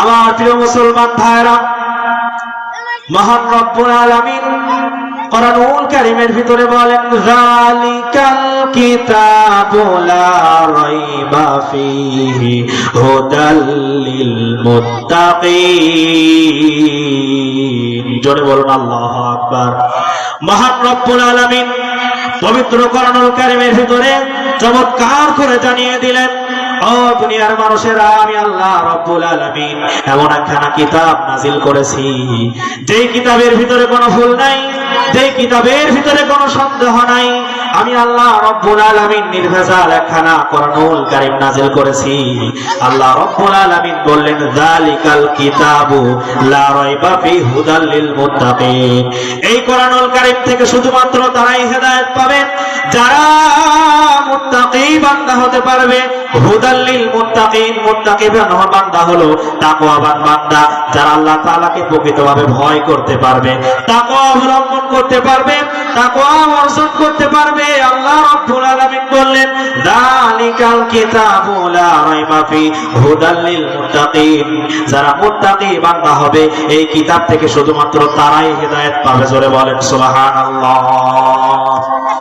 আমার প্রিয় মুসলমান ভাইরা, মহান রব্বুল আলামিন কোরআনুল কারীমের ভিতরে বলেন, যালিকাল কিতাবু লা রাইবা ফীহি হুদাল লিল মুত্তাকিন। জোরে বলুন আল্লাহু আকবার। মহান রব্বুল আলামিন পবিত্র কোরআনুল কারীমের ভিতরে চমৎকার করে জানিয়ে দিলেন, ও দুনিয়ার মানুষেরা, আমি আল্লাহ রব্বুল আলামিন এমন একখানা কিতাব নাজিল করেছি, যেই কিতাবের ভিতরে কোনো ভুল নাই, যেই কিতাবের ভিতরে কোনো সন্দেহ নাই। আমি আল্লাহ রব্বুল আলামিন নির্ভেজাল একখানা কোরআনুল কারীম নাজিল করেছি। আল্লাহ রব্বুল আলামিন বললেন, যালিকাল কিতাবু লা রাইবা ফীহি হুদাল লিল মুত্তাকিন। এই কোরআনুল কারীম থেকে শুধুমাত্র তারাই হেদায়েত পাবে যারা মুত্তাকি বান্দা হতে পারবে। হুদাল লিল মুত্তাকিন, মুত্তাকি বান্দা হলো তাকওয়াবান বান্দা, যারা আল্লাহ তাআলাকে প্রকৃতভাবে ভয় করতে পারবে, তাকওয়া অবলম্বন করতে পারবে, তাকওয়া অর্জন করতে পারবে। আল্লাহ রাব্বুল আলামিন বললেন, যালিকাল কিতাবু লা রাইবা ফীহি হুদাল লিল মুত্তাকিন। যারা মুত্তাকি বান্দা হবে, এই কিতাব থেকে শুধুমাত্র তারাই হেদায়েত পাবে। জোরে বলেন সুবহানাল্লাহ।